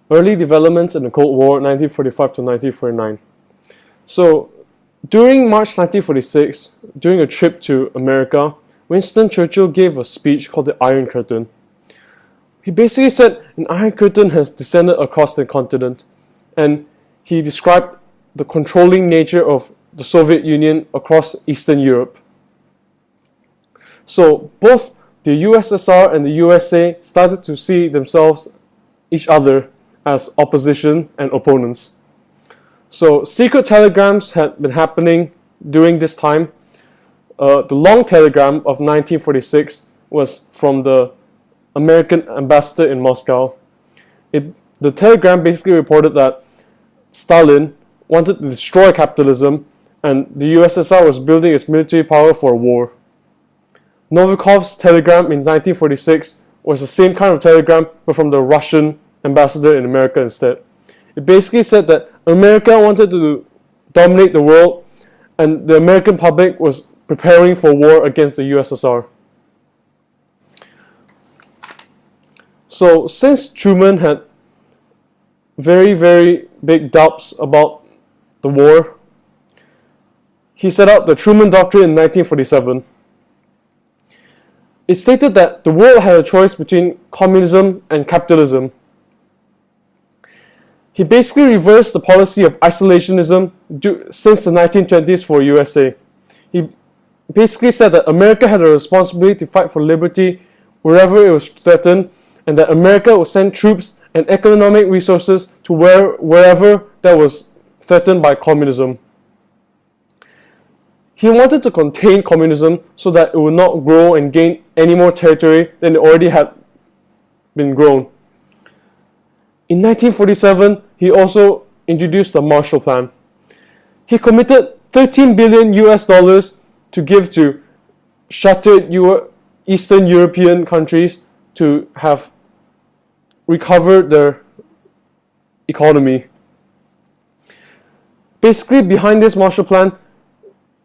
Early developments in the Cold War, 1945 to 1949. So, during March 1946, during a trip to America, Winston Churchill gave a speech called the Iron Curtain. He basically said an Iron Curtain has descended across the continent, and he described the controlling nature of the Soviet Union across Eastern Europe. So both the USSR and the USA started to see themselves, each other, as opposition and opponents. So secret telegrams had been happening during this time. The long telegram of 1946 was from the American ambassador in Moscow. The telegram basically reported that Stalin wanted to destroy capitalism and the USSR was building its military power for a war. Novikov's telegram in 1946 was the same kind of telegram but from the Russian ambassador in America instead. It basically said that America wanted to dominate the world and the American public was preparing for war against the USSR. So since Truman had very, very big doubts about the war, he set out the Truman Doctrine in 1947. It stated that the world had a choice between communism and capitalism. He basically reversed the policy of isolationism since the 1920s for USA. He basically said that America had a responsibility to fight for liberty wherever it was threatened, and that America would send troops and economic resources to wherever that was threatened by communism. He wanted to contain communism so that it would not grow and gain any more territory than it already had been grown. In 1947, he also introduced the Marshall Plan. He committed $13 billion to give to shattered Eastern European countries to have recovered their economy. Basically, behind this Marshall Plan,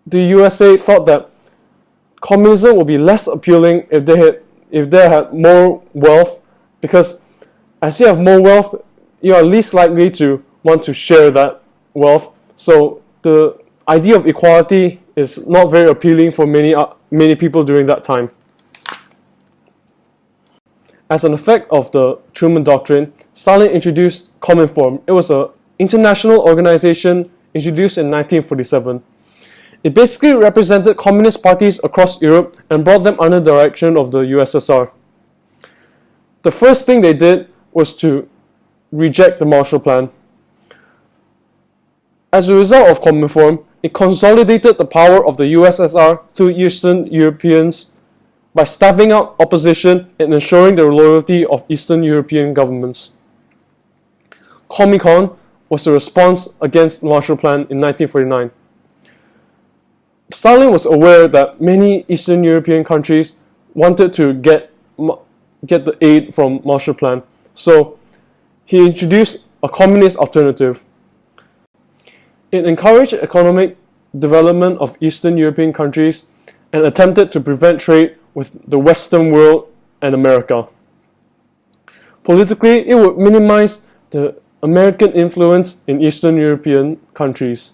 the USA thought that communism would be less appealing if they had more wealth, because as you have more wealth, you are least likely to want to share that wealth. So the idea of equality is not very appealing for many people during that time. As an effect of the Truman Doctrine, Stalin introduced Cominform. It was an international organization introduced in 1947. It basically represented communist parties across Europe and brought them under the direction of the USSR. The first thing they did was to reject the Marshall Plan. As a result of Cominform, it consolidated the power of the USSR through Eastern Europeans by stamping out opposition and ensuring the loyalty of Eastern European governments. Comecon was a response against the Marshall Plan in 1949. Stalin was aware that many Eastern European countries wanted to get the aid from Marshall Plan, so he introduced a communist alternative. It encouraged economic development of Eastern European countries and attempted to prevent trade with the Western world and America. Politically, it would minimize the American influence in Eastern European countries.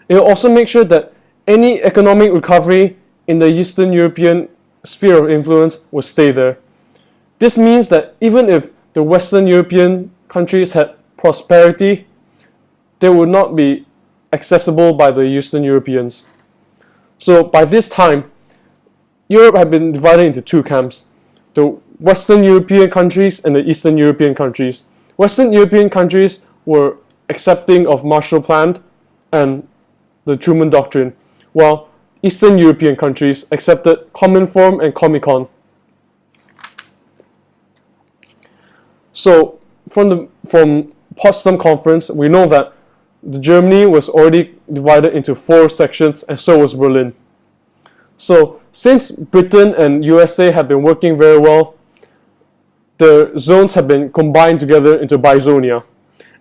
It would also make sure that any economic recovery in the Eastern European sphere of influence would stay there. This means that even if the Western European countries had prosperity, they would not be accessible by the Eastern Europeans. So by this time, Europe had been divided into two camps: the Western European countries and the Eastern European countries. Western European countries were accepting of Marshall Plan and the Truman Doctrine, while Eastern European countries accepted Cominform and Comecon. So from Potsdam Conference, we know that Germany was already divided into 4 sections, and so was Berlin. So since Britain and USA have been working very well, the zones have been combined together into Bizonia.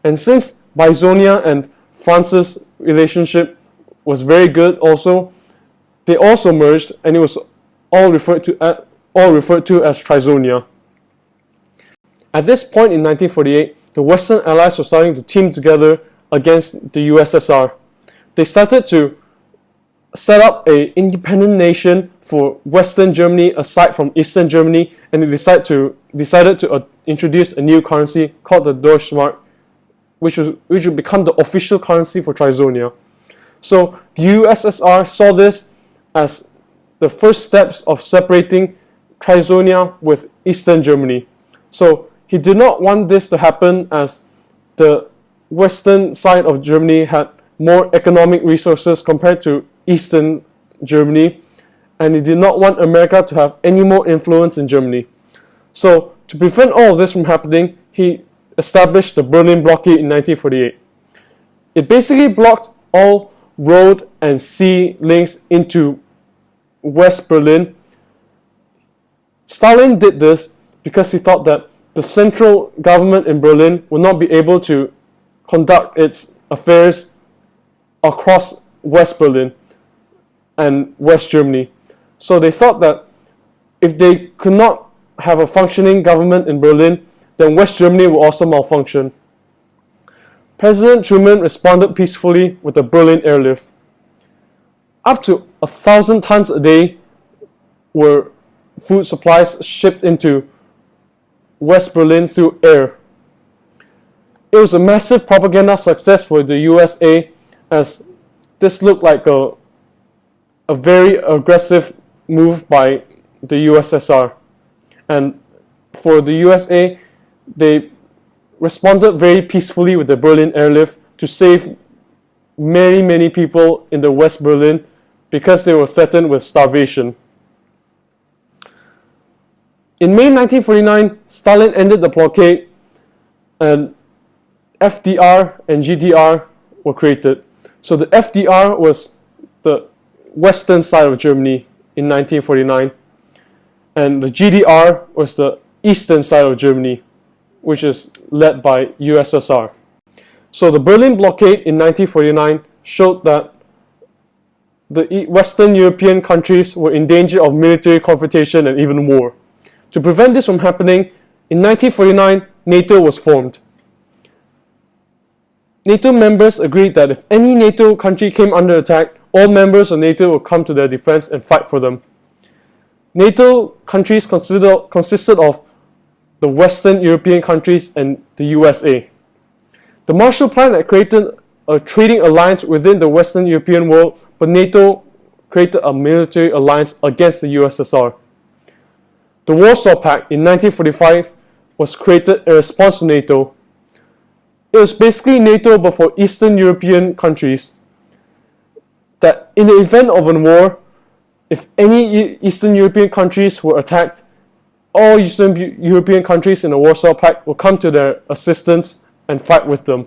And since Bizonia and France's relationship was very good also, they also merged, and it was all referred to as Trizonia. At this point in 1948, the Western Allies were starting to team together against the USSR. They started to set up an independent nation for Western Germany aside from Eastern Germany, and they decided to introduce a new currency called the Deutschmark, which would become the official currency for Trizonia. So the USSR saw this as the first steps of separating Trizonia with Eastern Germany. So he did not want this to happen, as the western side of Germany had more economic resources compared to Eastern Germany, and he did not want America to have any more influence in Germany. So to prevent all of this from happening, he established the Berlin Blockade in 1948. It basically blocked all road and sea links into West Berlin. Stalin did this because he thought that the central government in Berlin would not be able to conduct its affairs across West Berlin and West Germany. So they thought that if they could not have a functioning government in Berlin, then West Germany will also malfunction. President Truman responded peacefully with the Berlin airlift. Up to 1,000 tons a day were food supplies shipped into West Berlin through air. It was a massive propaganda success for the USA, as this looked like a very aggressive move by the USSR. And for the USA, they responded very peacefully with the Berlin airlift to save many people in the West Berlin because they were threatened with starvation. In May 1949, Stalin ended the blockade, and FDR and GDR were created. So the FDR was the western side of Germany in 1949, and the GDR was the eastern side of Germany, which is led by USSR. So the Berlin blockade in 1949 showed that the Western European countries were in danger of military confrontation and even war. To prevent this from happening, in 1949, NATO was formed. NATO members agreed that if any NATO country came under attack, all members of NATO would come to their defense and fight for them. NATO countries consisted of the Western European countries and the USA. The Marshall Plan had created a trading alliance within the Western European world, but NATO created a military alliance against the USSR. The Warsaw Pact in 1945 was created in response to NATO. It was basically NATO but for Eastern European countries, that in the event of a war, if any Eastern European countries were attacked, all Eastern European countries in the Warsaw Pact will come to their assistance and fight with them.